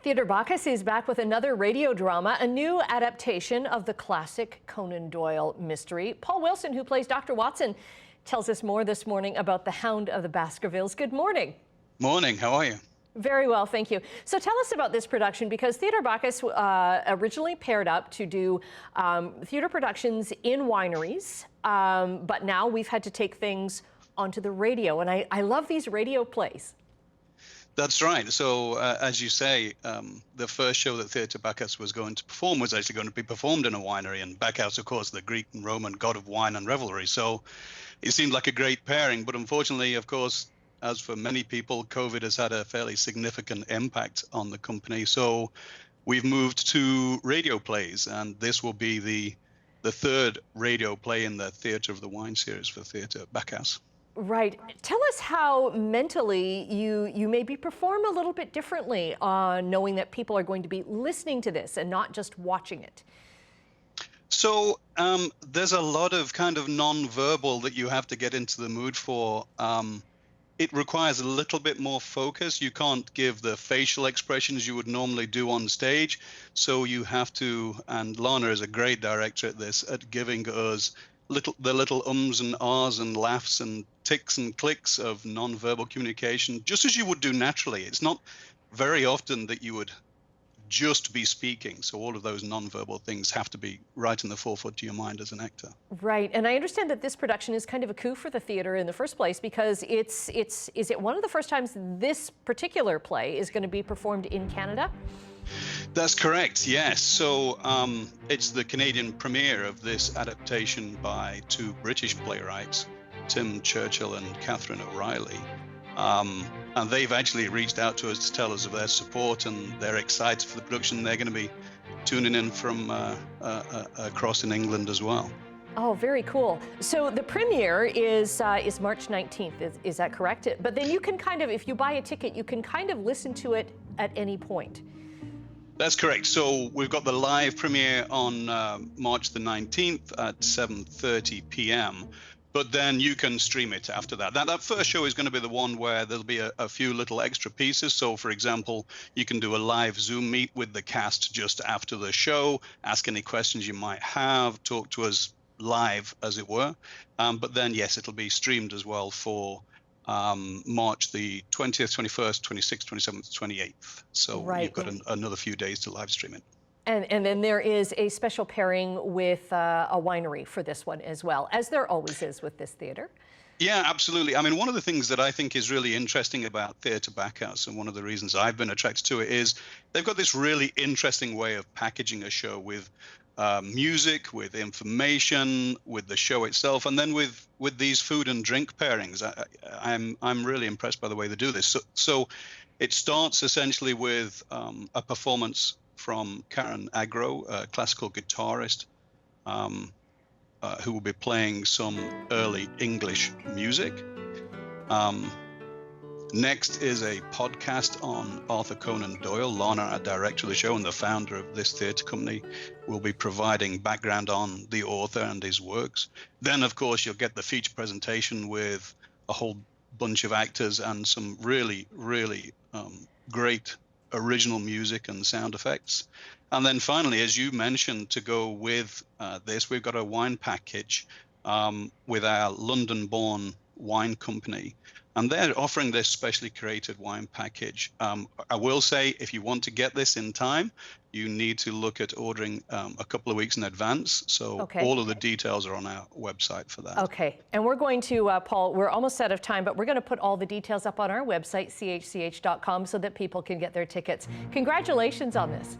Theater Bacchus is back with another radio drama, a new adaptation of the classic Conan Doyle mystery. Paul Wilson, who plays Dr. Watson, tells us more this morning about the Hound of the Baskervilles. Good morning. Morning, how are you? Very well, thank you. So tell us about this production, because Theater Bacchus originally paired up to do theater productions in wineries, but now we've had to take things onto the radio, and I love these radio plays. That's right. So, as you say, the first show that Theater Bacchus was going to perform was actually going to be performed in a winery, and Bacchus, of course, the Greek and Roman god of wine and revelry. So it seemed like a great pairing, but unfortunately, of course, as for many people, COVID has had a fairly significant impact on the company. So we've moved to radio plays, and this will be the third radio play in the Theatre of the Wine series for Theater Bacchus. Right. Tell us how mentally you maybe perform a little bit differently knowing that people are going to be listening to this and not just watching it. So there's a lot of kind of non-verbal that you have to get into the mood for. It requires a little bit more focus. You can't give the facial expressions you would normally do on stage. So you have to, and Lana is a great director at this, at giving us the little ums and ahs and laughs and ticks and clicks of non-verbal communication, just as you would do naturally. It's not very often that you would just be speaking. So all of those non-verbal things have to be right in the forefront to your mind as an actor. Right, and I understand that this production is kind of a coup for the theater in the first place, because is it one of the first times this particular play is going to be performed in Canada? That's correct, yes. So it's the Canadian premiere of this adaptation by two British playwrights, Tim Churchill and Catherine O'Reilly. And they've actually reached out to us to tell us of their support, and they're excited for the production. They're going to be tuning in from across in England as well. Oh, very cool. So the premiere is March 19th, is that correct? But then you can kind of, if you buy a ticket, you can kind of listen to it at any point. That's correct. So we've got the live premiere on March the 19th at 7:30 p.m. But then you can stream it after that. That first show is going to be the one where there'll be a few little extra pieces. So, for example, you can do a live Zoom meet with the cast just after the show, ask any questions you might have, talk to us live, as it were. But then, yes, it'll be streamed as well for March the 20th, 21st, 26th, 27th, 28th. So right. You've got another few days to live stream it. And then there is a special pairing with a winery for this one as well, as there always is with this theater. Yeah, absolutely. I mean, one of the things that I think is really interesting about Theater Bacchus, and one of the reasons I've been attracted to it, is they've got this really interesting way of packaging a show with music, with information, with the show itself, and then with these food and drink pairings. I'm really impressed by the way they do this. So it starts essentially with a performance from Karen Agro, a classical guitarist, who will be playing some early English music. Next is a podcast on Arthur Conan Doyle. Lana, a director of the show and the founder of this theatre company, will be providing background on the author and his works. Then, of course, you'll get the feature presentation with a whole bunch of actors and some really, really great original music and sound effects. And then finally, as you mentioned, to go with this, we've got a wine package with our London-born wine company. And they're offering this specially created wine package. I will say, if you want to get this in time, you need to look at ordering a couple of weeks in advance. So okay. All of the details are on our website for that. Okay. And we're going to, Paul, we're almost out of time, but we're going to put all the details up on our website, chch.com, so that people can get their tickets. Congratulations on this.